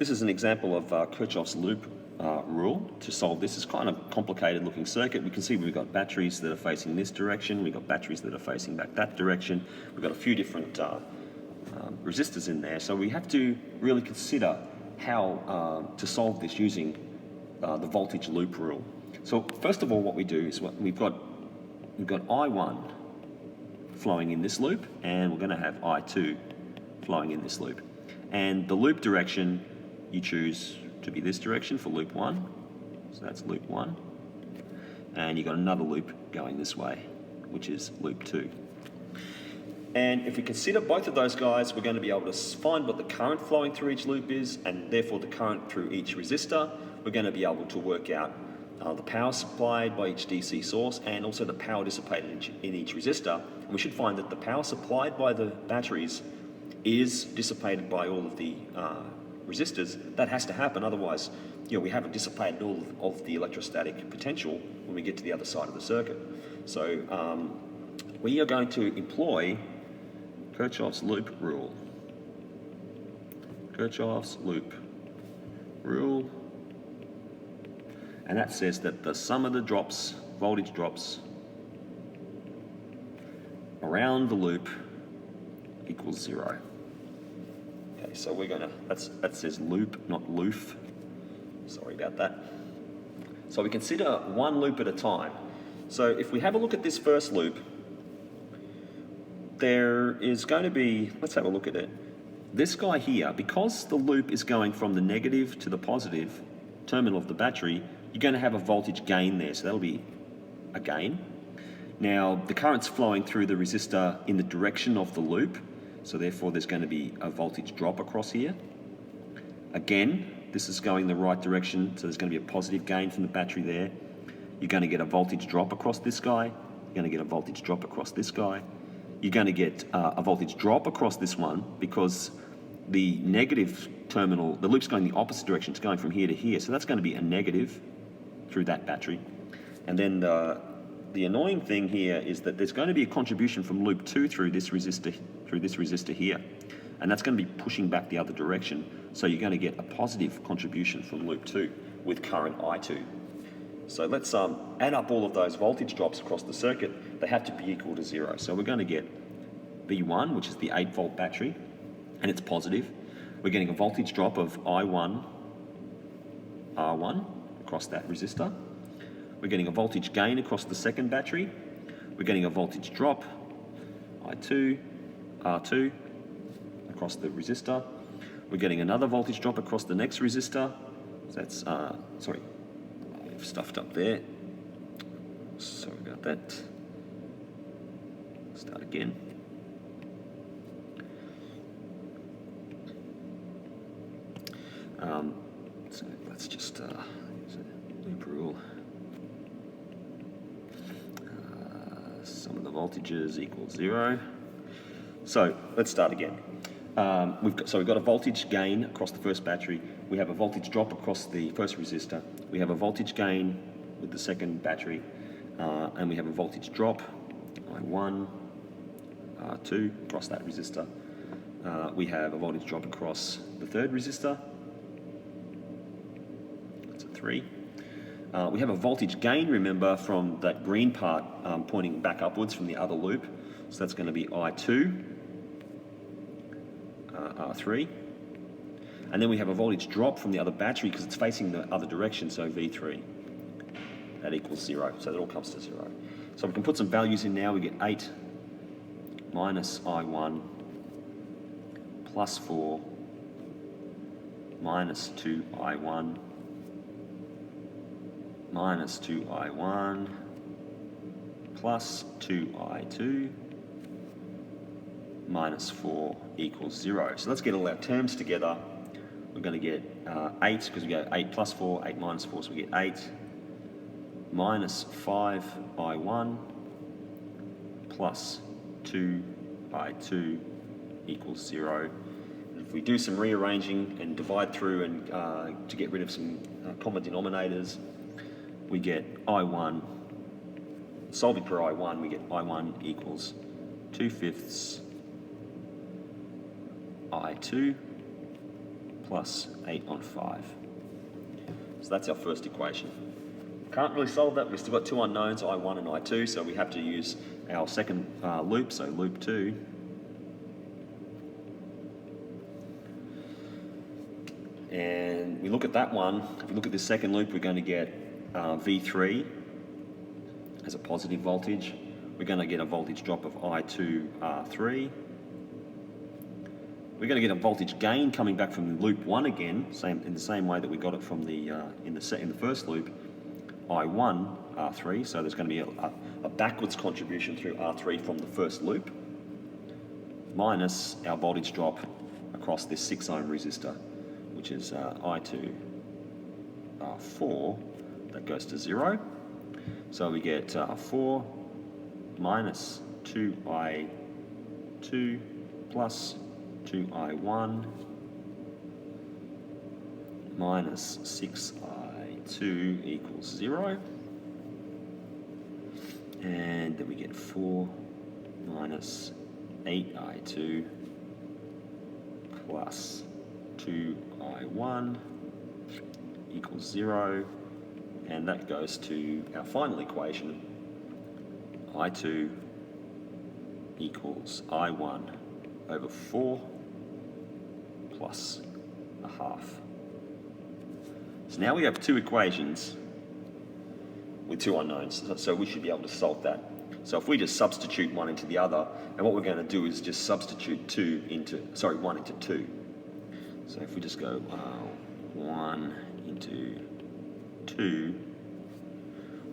This is an example of Kirchhoff's loop rule to solve this. It's kind of complicated looking circuit. We can see we've got batteries that are facing this direction, we've got batteries that are facing back that direction, we've got a few different resistors in there, so we have to really consider how to solve this using the voltage loop rule. So first of all, what we do is we've got I1 flowing in this loop, and we're going to have I2 flowing in this loop. And the loop direction you choose to be this direction for loop 1, so that's loop 1. And you've got another loop going this way, which is loop 2. And if we consider both of those guys, we're going to be able to find what the current flowing through each loop is, and therefore the current through each resistor. We're going to be able to work out the power supplied by each DC source and also the power dissipated in each resistor. And we should find that the power supplied by the batteries is dissipated by all of the resistors. That has to happen, otherwise we haven't dissipated all of the electrostatic potential when we get to the other side of the circuit. So we are going to employ Kirchhoff's loop rule. Kirchhoff's loop rule. And that says that the sum of the drops, voltage drops, around the loop equals 0. Okay, so we're gonna, that says loop, not loof. Sorry about that. So we consider one loop at a time. So if we have a look at this first loop, there is going to be, let's have a look at it. This guy here, because the loop is going from the negative to the positive terminal of the battery, you're going to have a voltage gain there, so that'll be a gain. Now, the current's flowing through the resistor in the direction of the loop, so therefore there's going to be a voltage drop across here. Again, this is going the right direction, so there's going to be a positive gain from the battery there. You're going to get a voltage drop across this guy. You're going to get a voltage drop across this guy. You're going to get a voltage drop across this one because the negative terminal, the loop's going the opposite direction. It's going from here to here, so that's going to be a negative through that battery. And then the annoying thing here is that there's going to be a contribution from loop 2 through this resistor here, and that's going to be pushing back the other direction. So you're going to get a positive contribution from loop 2 with current I2. So let's add up all of those voltage drops across the circuit. They have to be equal to 0. So we're going to get V1, which is the 8-volt battery, and it's positive. We're getting a voltage drop of I1, R1 across that resistor. We're getting a voltage gain across the second battery. We're getting a voltage drop, I2, R2, across the resistor. We're getting another voltage drop across the next resistor. So that's, sorry, I've stuffed up there. Sorry about that. Start again. So let's just use a loop rule. Sum of the voltages equals 0. So let's start again. We've got a voltage gain across the first battery. We have a voltage drop across the first resistor. We have a voltage gain with the second battery, and we have a voltage drop, I1, R2 across that resistor. We have a voltage drop across the third resistor. That's a 3. We have a voltage gain, remember, from that green part pointing back upwards from the other loop. So that's going to be I2, R3. And then we have a voltage drop from the other battery because it's facing the other direction, so V3. That equals 0, so that all comes to 0. So we can put some values in now. We get 8 minus I1 plus 4 minus 2I1 minus 2I1 plus 2I2 minus 4 equals 0. So let's get all our terms together. We're going to get 8, because we go 8 plus 4, 8 minus 4, so we get 8 minus 5I1 plus 2I2 equals 0. And if we do some rearranging and divide through and to get rid of some common denominators, we get I1, solving for I1, we get I1 equals 2/5 I2 plus 8 on 5. So that's our first equation. Can't really solve that. We've still got two unknowns, I1 and I2, so we have to use our second loop, so loop 2. And we look at that one. If we look at this second loop, we're going to get V3 as a positive voltage. We're going to get a voltage drop of I2 R3. We're going to get a voltage gain coming back from loop 1 again, in the same way that we got it from the in the first loop, I1 R3. So there's going to be a backwards contribution through R3 from the first loop, minus our voltage drop across this 6 ohm resistor, which is I2 R4, that goes to 0. So we get 4 minus 2I2 plus 2I1 minus 6I2 equals 0. And then we get 4 minus 8I2 plus 2I1 equals 0. And that goes to our final equation, I2 equals I1 over 4 plus a half. So now we have two equations with two unknowns, so we should be able to solve that. So if we just substitute one into the other, and what we're going to do is just substitute one into 2. So if we just go 1 into 2,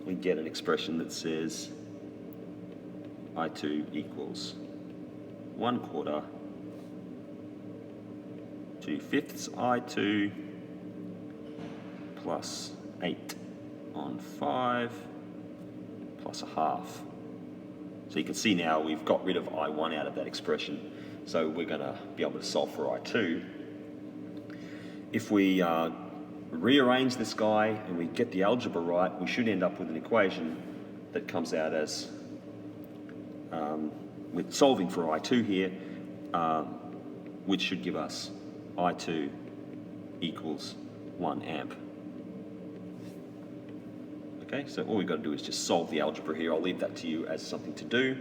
we get an expression that says I2 equals 1/4 2/5 I2 plus 8 on 5 plus a half. So you can see now we've got rid of I1 out of that expression. So we're going to be able to solve for I2. If we rearrange this guy and we get the algebra right, we should end up with an equation that comes out as, with solving for I2 here, which should give us I2 equals 1 amp. Okay, so all we've got to do is just solve the algebra here. I'll leave that to you as something to do.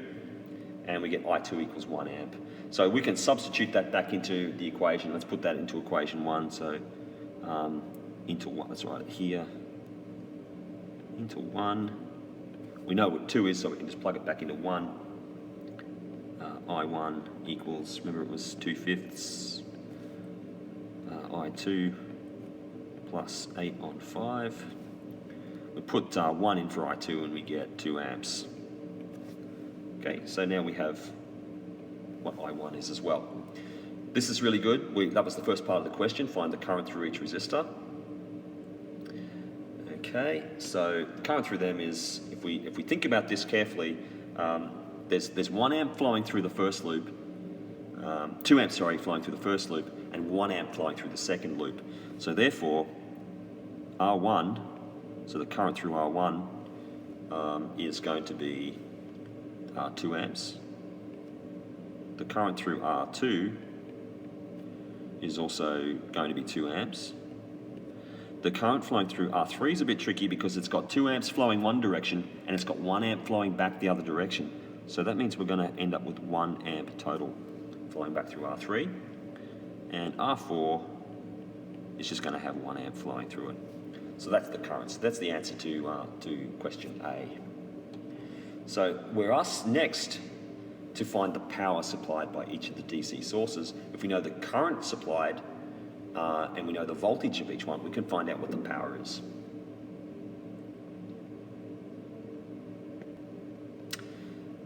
And we get I2 equals 1 amp. So we can substitute that back into the equation. Let's put that into equation 1. So into 1, let's write it here. Into 1. We know what 2 is, so we can just plug it back into 1. I1 equals, remember it was 2/5 I2 plus 8 on 5. We put 1 in for I2 and we get 2 amps. Okay, so now we have what I1 is as well. This is really good. That was the first part of the question, find the current through each resistor. Okay, so the current through them is, if we think about this carefully, there's 1 amp flowing through the first loop, 2 amps, flowing through the first loop, and 1 amp flowing through the second loop. So therefore, R1, so the current through R1 is going to be 2 amps. The current through R2 is also going to be 2 amps. The current flowing through R3 is a bit tricky because it's got 2 amps flowing one direction and it's got 1 amp flowing back the other direction. So that means we're going to end up with 1 amp total flowing back through R3. And R4 is just going to have 1 amp flowing through it. So that's the current. So that's the answer to question A. So we're asked next to find the power supplied by each of the DC sources. If we know the current supplied and we know the voltage of each one, we can find out what the power is.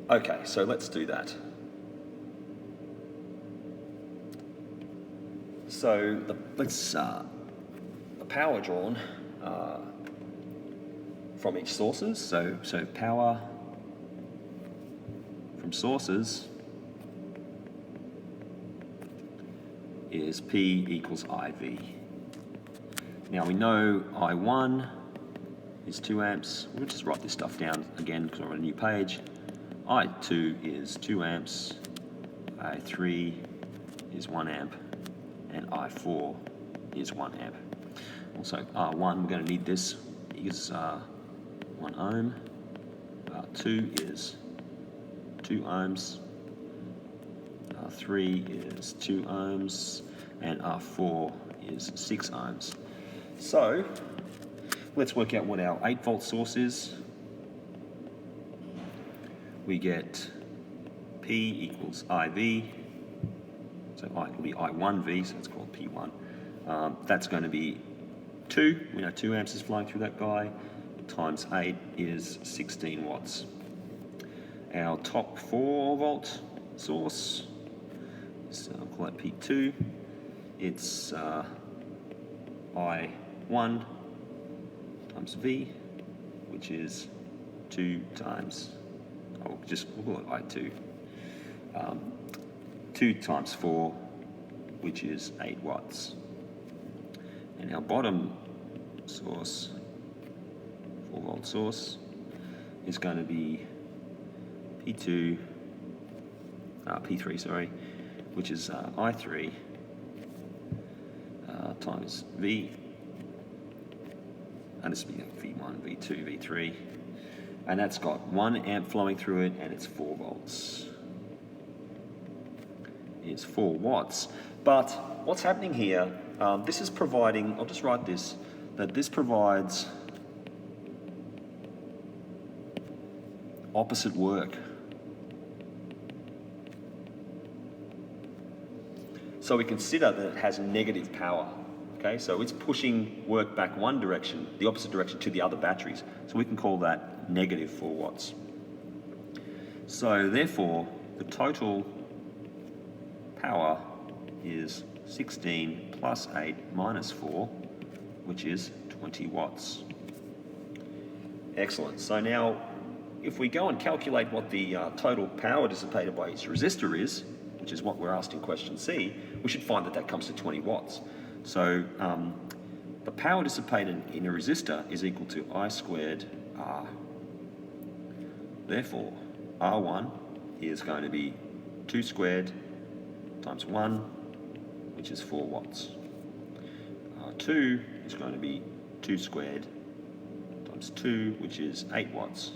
Okay, so let's do that. So the power drawn from each sources. So power from sources is P equals IV. Now we know I1 is 2 amps. We'll just write this stuff down again because I'm on a new page. I2 is 2 amps. I3 is 1 amp. And I4 is 1 amp. Also, R1, we're going to need this, is 1 ohm. R2 is 2 ohms. R3 is 2 ohms. And R4 is 6 ohms. So, let's work out what our 8-volt source is. We get P equals IV. So I will be I1V, so it's called P1. That's going to be 2. We know 2 amps is flowing through that guy. Times 8 is 16 watts. Our top 4-volt source, so I'll call that P2. It's I1 times V, which is 2 times, we'll call it I2. 2 times 4, which is 8 watts. And our bottom source, 4-volt source, is going to be P3, sorry, which is I3 times V, and this will be V1, V2, V3, and that's got 1 amp flowing through it, and it's 4 volts. It's 4 watts. But what's happening here, this is providing, I'll just write this, that this provides opposite work. So we consider that it has negative power. Okay, so it's pushing work back one direction, the opposite direction to the other batteries. So we can call that negative 4 watts. So therefore, the total power is 16 plus 8 minus 4, which is 20 watts. Excellent. So now, if we go and calculate what the total power dissipated by each resistor is, which is what we're asked in question C, we should find that that comes to 20 watts. So the power dissipated in a resistor is equal to I squared R. Therefore, R1 is going to be 2 squared times 1, which is 4 watts. R2 is going to be 2 squared times 2, which is 8 watts.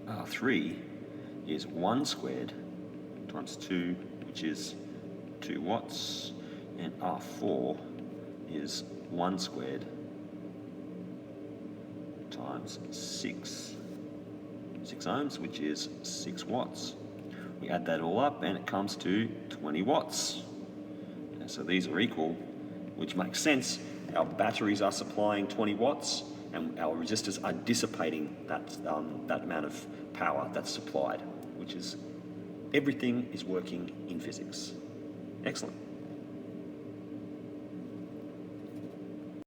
R3 is 1 squared times 2, which is 2 watts. And R4 is 1 squared times 6 ohms, which is 6 watts. We add that all up and it comes to 20 watts. And so these are equal, which makes sense. Our batteries are supplying 20 watts and our resistors are dissipating that amount of power that's supplied, which is everything is working in physics. Excellent.